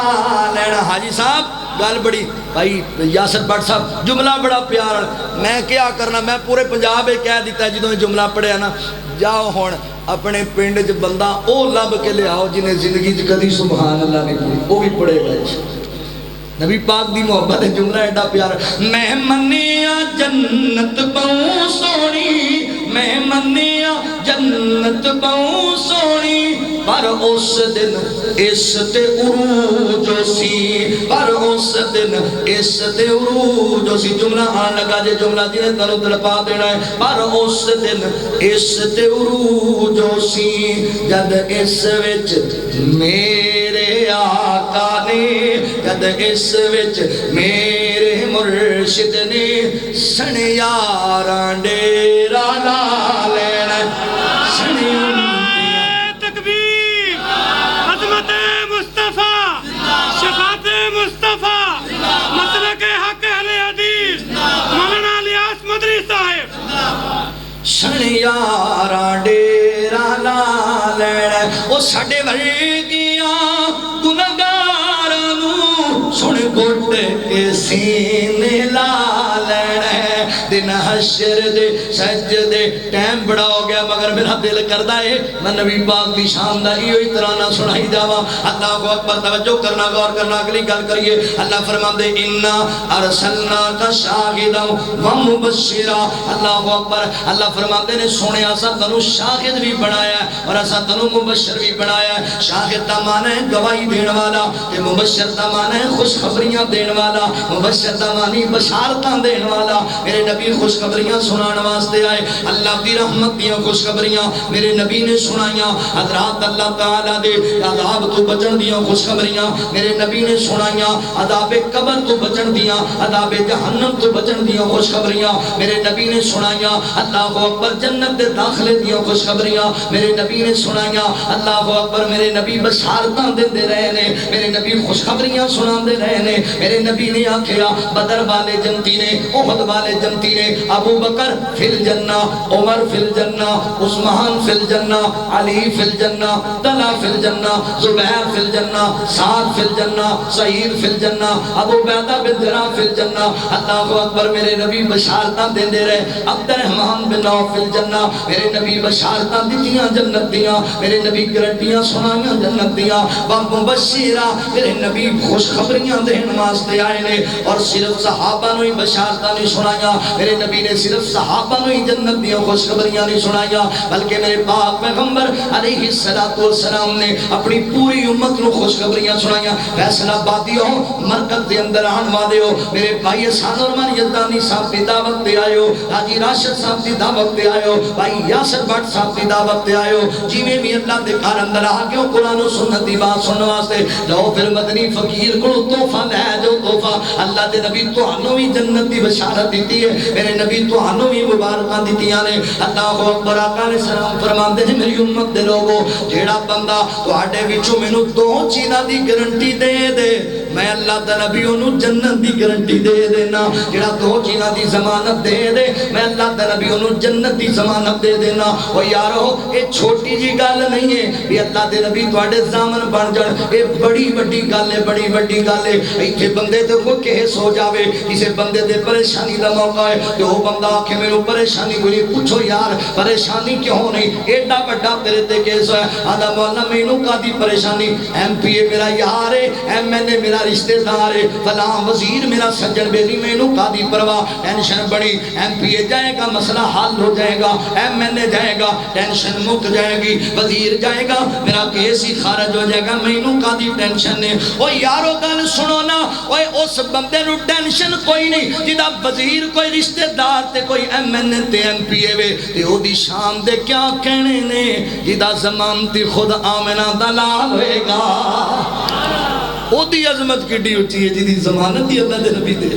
لینا حاجی صاحب گل بڑی بھائی یاسر بٹ صاحب جملہ بڑا پیار میں کیا کرنا میں پورے پنجاب کہہ دیتا ہے جدوں جملہ پڑھیا نا جاؤ ہون اپنے پنڈ چ بندہ او لب کے لے آؤ جنہیں زندگی چ کدی سبحان اللہ نہیں پڑھی وہ بھی پڑھے گا نبی پاک دی محبت جملہ ایڈا پیار میں منیا جنت پاؤں سونی میں منیا جنت پاؤں سونی پر اس دن اس تے عروج سی پر اس دن اس تے عروج سی جملہ آن لگا جے جملہ جنہیں تنو تلپا دینا ہے پر اس دن اس تے عروج سی جد اس وچ میرے آقا نے جد اس وچ میرے مرشد نے سن یاران ڈیرا لا لینا سن تکبیر عظمت مصطفیٰ شفاعت مصطفیٰ مسلک حق اہل حدیث مولانا الیاس مدری صاحب سن یاران ڈیرا لا لینا او ساڈے ورگیاں گنہگاراں نوں سن گھٹ کے نے لا لینا ہے دن حشر دے سجدے ٹائم بڑا ہو گیا مگر میرا دل کردا ہے میں نبی پاک دی شان دا ایو ہی ترانہ سنائی جاواں اللہ اکبر توجہ کرنا غور کرنا اگلی گل کریے اللہ فرماندے انا ارسلناک شاہدا و مبشرا اللہ اکبر اللہ فرماندے نے سنیا اسا تانوں شاہد بھی بنایا ہے اور اسا تانوں مبشر بھی بنایا ہے شاہد دا معنی ہے گواہی دین والا تے مبشر دا معنی ہے خوشخبریاں دین والا مبشر دا معنی بشارتاں دین والا میرے نبی خوشخبریاں سنان واسطے آئے اللہ دی رحمت دیاں خوشخبریاں میرے نبی نے سنائیاں حضرات اللہ تعالیٰ دے عذاب تو بچن دیاں خوشخبریاں میرے نبی نے سنائیاں عذاب قبر تو بچن دیاں عذاب جہنم تو بچن دیاں خوشخبریاں میرے نبی نے سنائیاں اللہ اکبر جنت دے داخلے دیاں خوشخبریاں میرے نبی نے سنائیاں اللہ اکبر میرے نبی بشارتاں دیندے رہے نے میرے نبی خوشخبریاں سناندے رہے نے میرے نبی نے آکھیا بدر والے جنتی نے احد والے جنتی نے ابو بکر فی الجنہ عمر فی الجنہ عثمان فی الجنہ علی فی الجنہ طلحہ فی الجنہ زبیر فی الجنہ سعد فی الجنہ سعید فی الجنہ ابو عبیدہ بن جراح فی الجنہ اللہ اکبر میرے نبی بشارتاں دیندے رہے عبد الرحمن بن عوف فی الجنہ میرے نبی بشارتاں دتیاں جنت دیاں میرے نبی گارنٹیاں سنائیاں جنت دیاں مبشرا میرے نبی خوشخبریاں دین واسطے آئے نے اور صرف صحابہ نو ہی بشارتاں نہیں سنائیاں میرے نبی نے صرف صحابہ نو ہی جنت دیاں خوشخبریاں نہیں سنائیاں بلکہ میرے پاک پیغمبر علیہ السلام نے اپنی پوری امت نو خوشخبریاں سنائیاں فیصل آبادی ہو مرکز دے اندر آن والے ہو میرے بھائی احسان ارمان یزدانی صاحب دی دعوت تے آئے ہو حاجی راشد صاحب دی دعوت تے آئے ہو بھائی یاسر بٹ صاحب دی دعوت تے آئے ہو جیویں بھی اللہ دے گھر اندر آ کے قرآن و سنت دی بات سننے واسطے لو پھر مدنی فقیر کو تحفہ لے جو تحفہ اللہ دے نبی تہانوں بھی جنت دی بشارت دیتی ہے میرے نبی تہانوں بھی مبارکاں دیتیاں نے اللہ اکبر آقا نے سلام فرماندے ہیں میری امت دے لوگو جیڑا بندہ تواڈے وچوں مینوں دو چیزاں دی گارنٹی دے دے میں اللہ دا نبی انہوں جنت دی گارنٹی دے دینا جڑا دو چیزاں دی ضمانت دے دے میں اللہ دا نبی انہوں جنت دی ضمانت دے دینا او یارو اے چھوٹی جی گل نہیں ہے بھی اللہ دے نبی تواڈے ضامن بن جان اے بڑی بڑی گل ہے بڑی بڑی گل ہے ایتھے بندے تے کوئی کیس ہو جاوے کسے بندے تے پریشانی دا موقع ہے تے او بندہ آکھے مینوں پریشانی کوئی نہیں پوچھو یار پریشانی کیوں نہیں ایڈا بڑا تیرے تے کیس ہے آدھا مولا مینوں کادی پریشانی ایم پی اے میرا یار ہے ایم این اے میرا رشتہ دار ہے فلاں وزیر میرا سجن بیلی مینوں کادی پرواہ ٹینشن بڑی ایم پی اے جائے گا مسئلہ حل ہو جائے گا ایم این اے جائے گا ٹینشن مک جائے گی وزیر جائے گا میرا کیس ہی خارج ہو جائے گا مینوں کادی ٹینشن ہے او یارو گل سنو نا اوے اس بندے نو ٹینشن کوئی نہیں جدا وزیر کوئی رشتہ دار تے کوئی ایم این اے تے ایم پی اے وے تے او دی شان دے کیا کہنے نے جدا ضمانتی خود آمنہ دلال ہوئے گا او دی عظمت کڈی اچھی ہے جدی ضمانت دی اللہ دے نبی دے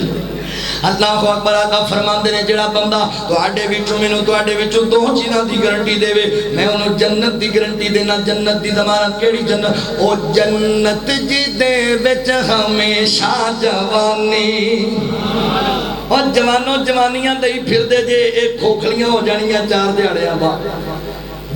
اللہ اکبر آقا فرماندے نے جڑا بندہ تواڈے وچوں مینوں تواڈے وچوں دو چیزاں دی گارنٹی دے وے میں انہوں جنت دی گارنٹی دینا جنت دی ضمانت کیڑی جنت او جنت جی دے وچ ہمیشہ جوانی اور جوانوں جوانیاں دئی پھر دے جے ایک کھوکھلیاں ہو جانیاں چار دیہڑیاں بعد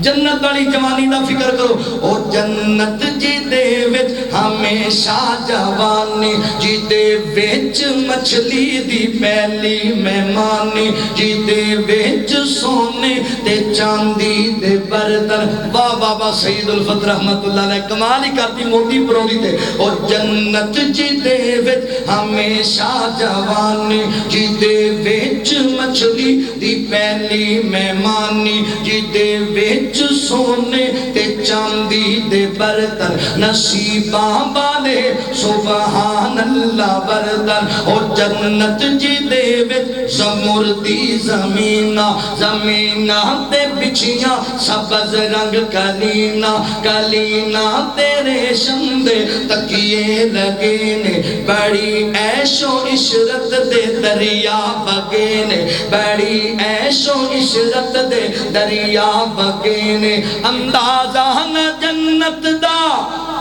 جنت والی جوانی دا فکر کرو او جنت جی دے وچ ہمیشہ جوانی جی دے وچ مچھلی دی پہلی مہمانی جی دے وچ سونے تے چاندی دے برتن واہ واہ واہ سید الفت رحمت اللہ علیہ کمال ہی کرتی موٹی پروڑی تے او جنت جی دے وچ ہمیشہ جوانی جی دے وچ مچھلی دی پہلی مہمانی جی دے وچ سونے تے چاندی دے برتن نصیباں والے سبحان اللہ برتن اور جنت جی دے وچ زمردی زمینہ زمینہ تے بچھیاں سبز رنگ کلینا کلینا تے ریشم دے تکیے لگے نے بڑی عیش و عشرت دے دریا بگے نے بڑی عیش و عشرت دے دریا بگے نے اندازہ نہ جنت دا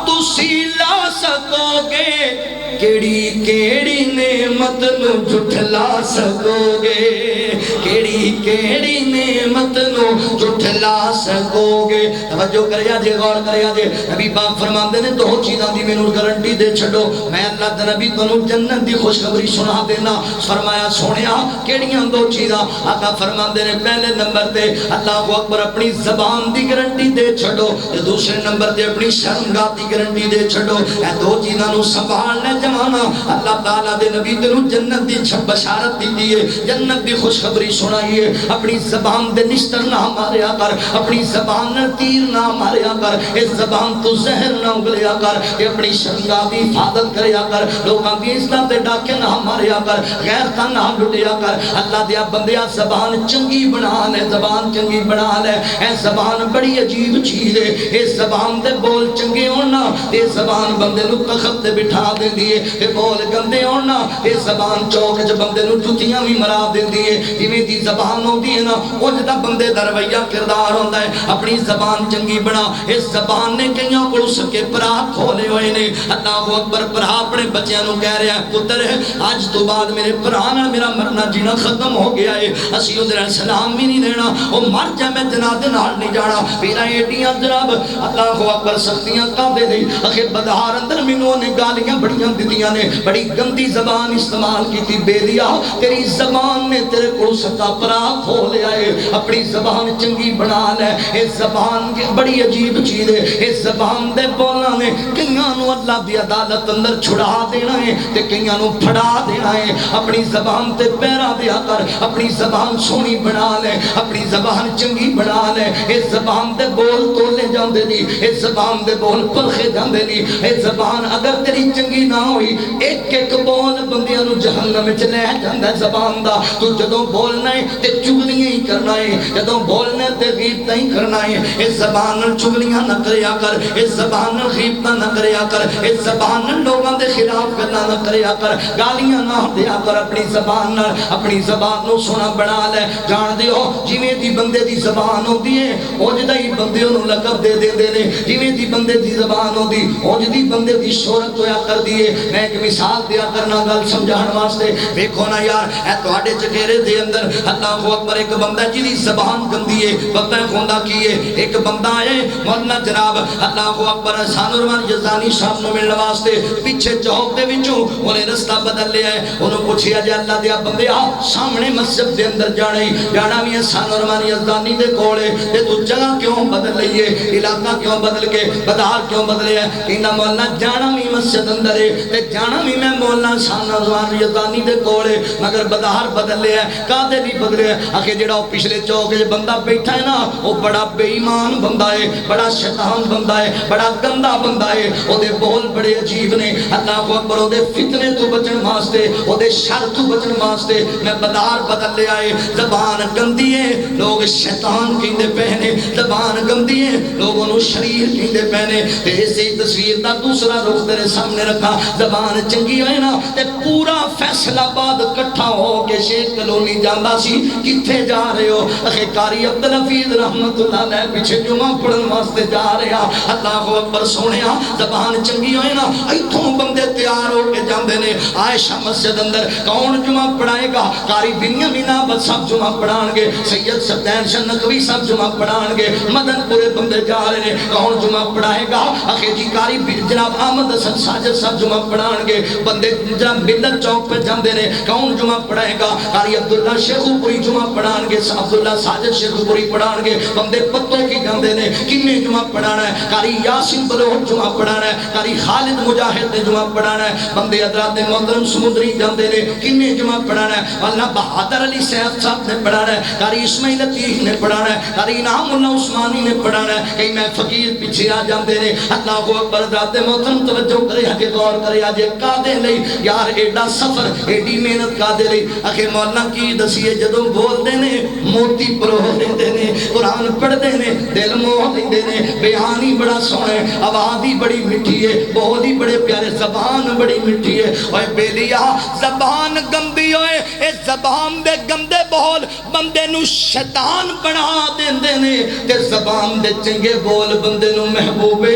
تو تسی لا سکو گے کیڑی کیڑی نعمت نو جھٹلا سکو گے کیڑی کیڑی نعمت نو جھٹلا سکو گے توجہ کریا جے غور کریا جے نبی پاک فرماندے نے دو چیزاں دی مینوں گارنٹی دے چھڈو میں اللہ دے نبی تانوں جنت دی خوشخبری سنا دینا فرمایا سونیا کیڑیاں دو چیزاں آقا فرماندے نے پہلے نمبر تے اللہ اکبر اپنی زبان دی گارنٹی دے چھڈو تے دوسرے نمبر تے اپنی شرمگاہ دی گارنٹی دے چھڈو اے دو چیزاں نو سنبھال لے جوانا اللہ تعالیٰ دے نبی تینوں جنت دی بشارت دیتی ہے جنت دی خوشخبری سنائی ہے اپنی زبان دے نشتر نہ ماریا کر اپنی زبان نہ تیر نہ ماریا کر اس زبان تو زہر نہ اگلیا کر کہ اپنی شرمگاہ دی حفاظت کریا کر لوگاں دی عزت تے ڈاکے نہ ماریا کر غیر کا نہ لٹیا کر اللہ دیا بندیا زبان چنگی بنا لے زبان چنگی بنا لے اے زبان بڑی عجیب چیز ہے اس زبان دے بول چنگے ہونا یہ زبان بندے نو تخت تے بٹھا دے دیئے تے بول گندے ہونا یہ زبان چوک چ بندے نو جتیاں بھی مرا دے دیئے جویں دی زبان ہوندی ہے نا اونج دا بندے دا رویہ کردار ہوندا ہے اپنی زبان چنگی بنا اس زبان نے کئیاں کول سکے پرا کھولے ہوئے نے اللہ اکبر پرا اپنے بچیاں نو کہہ رہا ہے پتر اج تو بعد میرے پرا نال میرا مرنا جینا ختم ہو گیا ہے اسی اودے نال سلام بھی نہیں دینا او مر جائے میں جنازے نال نہیں جانا میرا ایڈیاں جناب اللہ اکبر سختیاں کردے نہیں اخے بدہار اندر مینوں نے گالیاں بڑیاں دتیاں نے بڑی گندی زبان استعمال کیتی بے دیا تیری زبان نے تیرے کول سکا پرا کھولیا ہے اپنی زبان چنگی بنا لے اس زبان کی بڑی عجیب چیز ہے اس زبان دے بولنا نے کئیاں نو اللہ دی عدالت اندر چھڑا دینا ہے تے کئیاں نو پھڑا دینا ہے اپنی زبان تے پیرا دیا کر اپنی زبان سونی بنا لے اپنی زبان چنگی بنا لے اس زبان دے بول تولے جاندے نہیں اس زبان دے بول پرخے جاندے نہیں اس زبان اگر تیری چنگی نہ ہوئی ایک ایک بول بندیاں نو جہنم وچ لے جاندا ہے زبان دا تو جدوں بولنا ہے تے چگلیاں ہی کرنا ہے جدوں بولنا تے غیبتاں ہی کرنا ہے اس زبان نال چگلیاں نہ کریا کر اس زبان نال غیبتاں نہ کریا کر اس زبان نال لوگاں دے خلاف گلاں نہ کریا کر گالیاں نہ دیا کر اپنی زبان نال اپنی زبان نو سونا بنا لے جان دیو جویں دی بندے دی زبان ہوندی ہے اونج دا ہی بندے نوں لقب دے دیندے نے جویں دی بندے دی زبان ہوندی اونج دی بندے دی شہرت ہویا کردی ہے میں ایک مثال دیا کرنا گل سمجھان واسطے ویکھو نا یار اے تواڈے چکیرے دے اندر اللہ اکبر ایک بندہ جی زبان گندی ہے پتہ ہوندا کی ہے ایک بندہ ہے مولانا جناب اللہ اکبر احسان الرحمان یزدانی صاحب نو ملن واسطے پیچھے چوک دے وچوں اونے رستہ بدل لیا ہے اونوں پوچھیا جے اللہ دیا بندیا سامنے مسجد دے اندر جانا بھی احسان الرحمان یزدانی دے کول ہے تے تو جگہ کیوں بدل لئی ہے علاقہ کیوں بدل کے بدار کیوں بدلیا ہے کہندا مولانا جانا بھی مسجد اندر ہے تے جانا بھی میں مولانا احسان الرحمان یزدانی دے کول ہے مگر بدار بدل لیا ہے کادے بھی بدلیا ہے آخر جڑا او پچھلے چوک وچ بندہ بیٹھا ہے نا او بڑا بے ایمان بندہ ہے بڑا شیطان بندہ ہے بڑا گندا بندہ ہے او دے بول بڑے عجیب نے اللہ اکبر او دے فتنے تو بچن واسطے او دے شر تو بچن واسطے میں بدار بدل لیا ہے زبان گندی ہے لوگ شیطان کہندے پے نے زبان گندی ہے لوگوں نو شریر کہندے پے نے تے اسی تصویر دا دوسرا رخ تیرے سامنے رکھا زبان چنگی ہوئے نا تے پورا فیصل آباد کٹھا ہو کے شیخ کلونی جاندا سی کتھے جا رہے ہو اخے قاری عبدالحفیظ رحمت اللہ علیہ پیچھے جمعہ پڑھن واسطے جا رہا اللہ اکبر سونیا زبان چنگی ہوئے نا ایتھوں بندے تیار ہو کے جاندے نے عائشہ مسجد اندر کون جمعہ پڑھائے گا قاری بنیامین احمد صاحب جمعہ پڑھان گے سید سفدین شاہ نقوی صاحب جمعہ پڑھان گے مدن پورے بندے جا رہے ہیں کون جمعہ پڑھائے گا اخے جی قاری جناب احمد حسن ساجد صاحب جمعہ پڑھان گے بندے جناب ملت چوک پہ جاندے نے کون جمعہ پڑھائے گا قاری عبداللہ شیخو پوری جمعہ پڑھان گے عبداللہ ساجد شیخو پوری پڑھان گے بندے پتوں کی جاندے نے کنے جمعہ پڑھانا ہے قاری یاسین بلوچ جمعہ پڑھانا ہے قاری خالد مجاہد نے جمعہ پڑھانا ہے بندے حضرات محترم سمندری جاندے نے کنے جمعہ پڑھانا ہے اللہ بہادر علی صاحب صاحب نے پڑھانا ہے قاری اسماعیل عتیق نے پڑھانا ہے قاری انعام اللہ عثمانی نے پڑھانا ہے کئی میں فقیر پیچھے آ جاندے نے اللہ اکبر حضرات محترم توجہ کرے کہ غور کرے اجے کادے لئی یار ایڈا سفر ایڈی محنت کادے لئی اکھے مولانا کی دسیے جدوں بول دے نے موتی پرو دیندے نے قرآن پڑھ دے نے دل موہ دیندے نے بیان ہی بڑا سونا ہے آواز ہی بڑی مٹھی ہے بہت ہی بڑے پیارے زبان بڑی مٹھی ہے اوے بیلیا زبان گندی ہوئے اس زبان دے گندے بول بندے نو شیطان بنا دیندے نے تے زبان دے چنگے بول بندے نو محبوب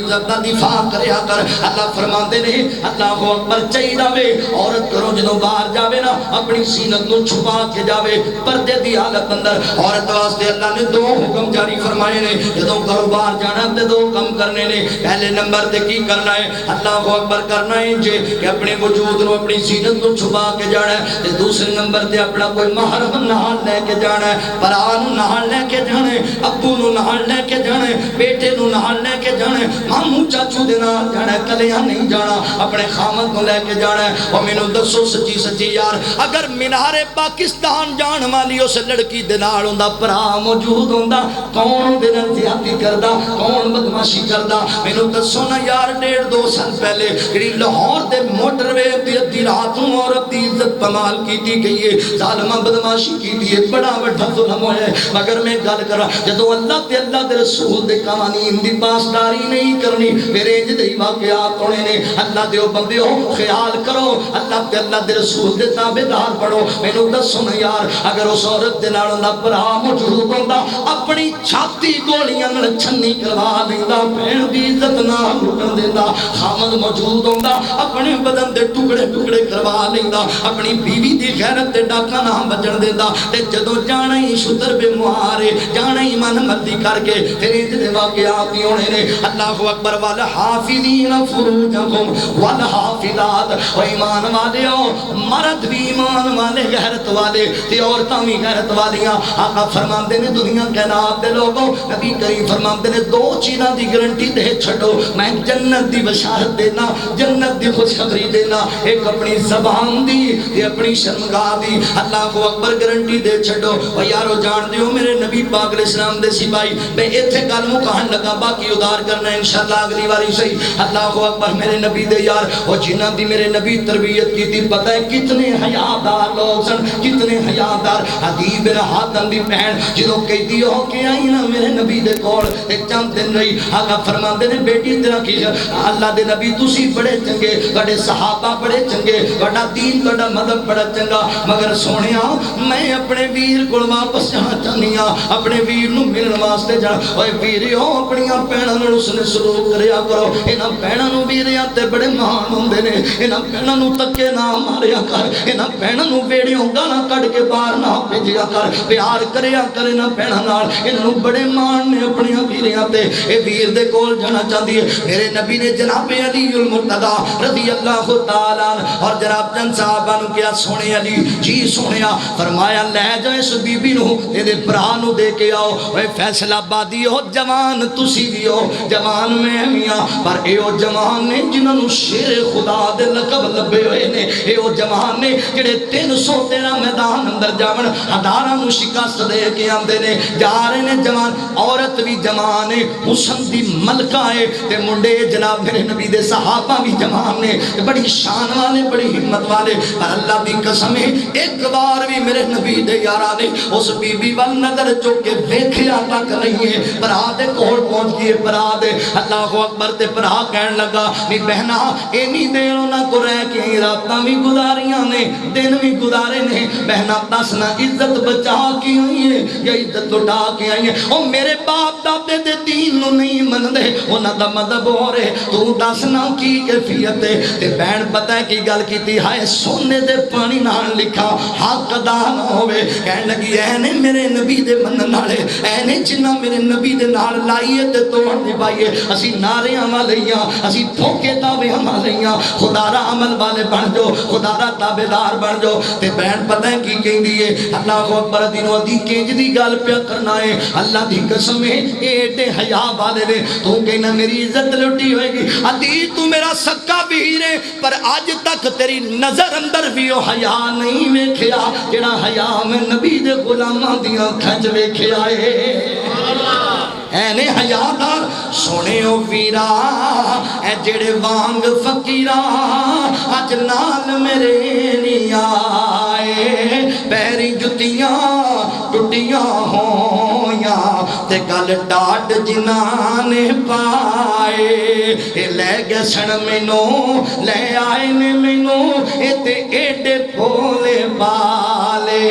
عزت دا دفاع کریا کر. اللہ فرماندے نے اللہ اکبر چاہیے وے عورت کرو جدوں باہر جاوے نا اپنی زینت نو چھپا کے جاوے پردے دی حالت اندر. عورت واسطے اللہ نے دو حکم جاری فرمائے نے جدوں گھروں باہر جانا تے دو کم کرنے نے. پہلے نمبر تے کی کرنا ہے اللہ اکبر کرنا ہے جے کہ اپنے وجود نو اپنی زینت نو چھپا کے جانا ہے. تے دوسرے نمبر تے اپنا کوئی محرم نال لے کے جانا ہے, بھرا نو نال لے کے جانا ہے, ابو نو نال لے کے جانا ہے, بیٹے نو نال لے کے جانا ہے, ماموں چاچو دے نال جانا ہے, کلیاں نہیں جانا, اپنے خامد کو لے کے جانا ہے. اور مینوں دسو سچی سچی یار اگر مینار پاکستان جان والی اس لڑکی دے نال ہوندا بھرا موجود ہوندا کون دے نال زیادتی کردا کون بدماشی کردا؟ مینوں دسو نا یار 1.5-2 سال پہلے جڑی لاہور دے موٹر وے تے ادھی رات نوں عورت دی عزت پمال کیتی گئی ہے, ظالمہ بدماشی کیتی ہے, بڑا وڈا ظلم ہویا ہے. مگر میں گل کراں جدوں اللہ دے رسول دے قوانین دی پاسداری نہیں کرنی میرے انج دے واقعات ہونے نے. اللہ دے بندیو خیال کرو, اللہ دے رسول دے تابعدار بڑھو. مینوں دسو نا یار اگر اس عورت دے نال دا بھرا موجود ہوندا اپنی چھاتی گولیاں نال چھنی کروا دیندا, بہن دی عزت نہ لٹن دیندا, خامد موجود ہوندا اپنے بدن دے ٹکڑے ٹکڑے کروا لیندا, اپنی بیوی دی غیرت تے ڈاکا نہ بجن دیندا. تے جدوں جانا ہی شتر بے مہارے جانا ہی من مرضی کر کے پھر انج دے واقعات ہی ہونے نے. اللہ اکبر والحافظین فروجہم والحافظات, او ایمان والیو مرد بھی ایمان والے غیرت والے تے عورتاں بھی غیرت والیاں. آقا فرماندے نے دنیا کائنات دے لوگوں نبی کریم فرماندے نے 2 چیزاں دی گارنٹی دے چھڈو میں جنت دی بشارت دینا جنت دی خوشخبری دینا, ایک اپنی زبان دی تے اپنی شرمگاہ دی. اللہ اکبر گارنٹی دے چھڈو. او یارو جان دیو میرے نبی پاک علیہ السلام دے سپاہی میں ایتھے گل مکان لگا باقی ادار کرنا انشاءاللہ اگلی باری صحیح. اللہ اکبر میرے نبی دے یار او جنہاں دی میرے نبی تربیت کی تھی پتہ ہے کتنے حیادار لوگ سن, کتنے حیادار. حدیب بن حاتم دی بہن جدوں قیدی ہو کے آئی نا میرے نبی دے کول تے چند دن رہی. آقا فرماندے نے بیٹی تیرا کی اللہ دے نبی تسی بڑے چنگے, تواڈے صحابہ بڑے چنگے, تواڈا دین تواڈا مذہب بڑا چنگا, مگر سونیا میں اپنے ویر کول واپس جانا چاہنی ہاں, اپنے ویر نو ملن واسطے جانا. اوے ویریو اپنیاں بہناں نال اس نے سلوک کریا کرو, انہاں بہناں نو ویریاں تے بڑے مان ہوندے نے, انہاں بہناں نو تکے نہ ماریا کر, انہاں بہناں نو ویڑیوں گالاں کڈ کے باہر نہ بھیجیا کر, پیار کریا کر انہاں بہناں نال, انہاں نو بڑے مان نے اپنیاں ویریاں تے. اے ویر دے کول جانا چاہندی ہے. میرے نبی نے جناب علی المرتضی رضی اللہ تعالی عنہ اور جناب چند صحابہ نو کیا سونے علی جی سونیا فرمایا لے جاؤ اس بی بی نو تے بھرا نو دے کے آؤ. اے فیصلہ آبادی ہو جوان تسی بھی ہو جوان میں میاں, پر اے او جوان نے جنہاں نو شیر خدا دے لقب لبے ہوئے نے, اے او جوان نے جڑے 313 میدان اندر جاون ہزاراں نو شکست دے کے آندے نے, جا رہے نے جوان. عورت بھی جوان ہے, حسن دی ملکہ ہے, تے منڈے جناب میرے نبی دے صحابہ بھی جوان نے, بڑی شان والے بڑی ہمت والے. پر اللہ دی قسم ہے ایک بار بھی میرے نبی دے یاراں نے اس بی بی وال نظر چوک کے ویکھیا تک نہیں ہے. برا دے کول پہنچ گئے, برا دے اللہ اکبر تے برا کہن لگا نی بہنا اینی دیر انہاں کو رہ کے راتاں بھی گزاریاں نے دن بھی گزارے نے, بہنا دسنا عزت بچا کے آئی ہے یا عزت لٹا کے آئی ہے؟ او میرے باپ دادے دے دین نو نہیں مندے, انہاں دا مذہب ہو رہے, تو دسنا کی کیفیت ہے؟ تے بہن پتہ ہے کی گل کیتی ہائے سونے دے پانی نال لکھا حق ادا نہ ہوے. کہن لگی اے نے میرے نبی دے منن والے, اے نے جنہ میرے نبی دے نال لائیے تے توڑ دی پائیے, اسی ناریاں والیاں اسی پھوکے دعویاں والیاں, خدا را عمل والے بن جو, خدا را تابعدار بن جو. تے بہن پتہ ہے کی کہندی ہے اللہ اکبر دینو دی کنج دی گل پیا کرنا ہے. اللہ دی قسم ہے ایڈے حیا والے نے, تو کہنا میری عزت لٹی ہوئے گی. ادی تو میرا سکا ویر ہے پر اج تک تیری نظر اندر بھی او حیا نہیں ویکھیا جڑا حیا میں نبی دے غلاماں دیاں کھج ویکھیا ہے. اے نے حیادار سونے او ویرا اے جڑے وانگ فقیرا اج نال میرے نہیں آئے, پیری جتیاں ٹٹیاں ہویاں تے گل ڈاڈ جنہاں نے پائے, اے لے گئے سن مینوں لے آئے نے مینوں اے تے ایڈے بھولے بالے,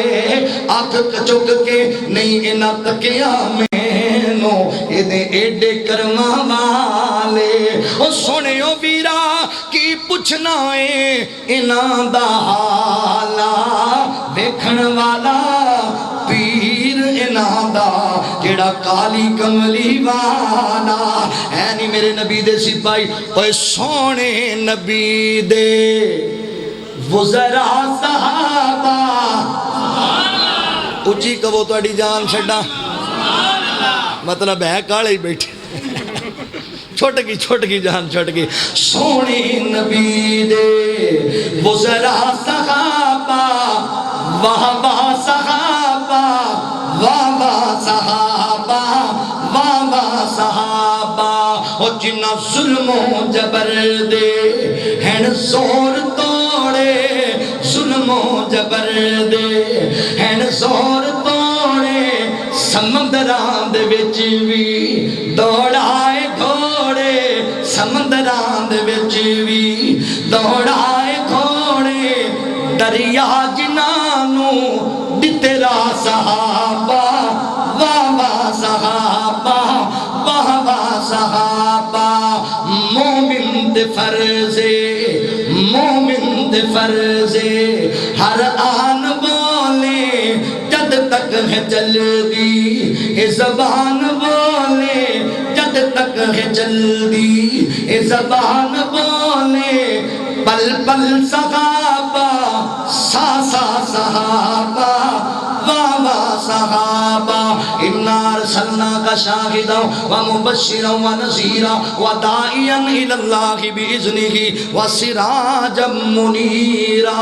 اکھ چک کے نہیں انہاں تکیا مینوں اے نے ایڈے کرما والے او سونے او ویرا کی پوچھنا ہے انہاں دا حالا ویکھن والا پیر انہاں دا جڑا کالی کملی والا ہے نہیں میرے نبی دے سپاہی اوے سونے نبی دے وزرا صحابہ اچھی کہو تو اڈی جان چھڑا مطلب ہے کالے ہی بیٹھے چھوٹ کی جان چھوٹ کی سونے نبی دے وزرا صحابہ واہ واہ صحابہ واہ واہ صحابہ واہ واہ صحابہ او جنہ ظلم و جبر دے ہن زور توڑے ظلم و جبر دے ہن زور توڑے سمندران دے وچ وی دوڑائے گھوڑے سمندران دے وچ وی دوڑائے گھوڑے دریا جنانو دترا صحابہ واہ واہ صحابہ واہ واہ صحابہ مومن دے فرضے مومن دے فرضے ہر آن بولے جد تک ہے چل دی اے زبان بولے جد تک ہے چل دی اے زبان بولے پل پل صحابہ سا سا صحابہ واہ واہ صحابہ اِنَّا أَرْسَلْنَاكَ شَاهِدًا وَمُبَشِّرًا وَنَذِيرًا وَدَاعِيًا إِلَى اللَّهِ بِإِذْنِهِ وَسِرَاجًا مُنِيرًا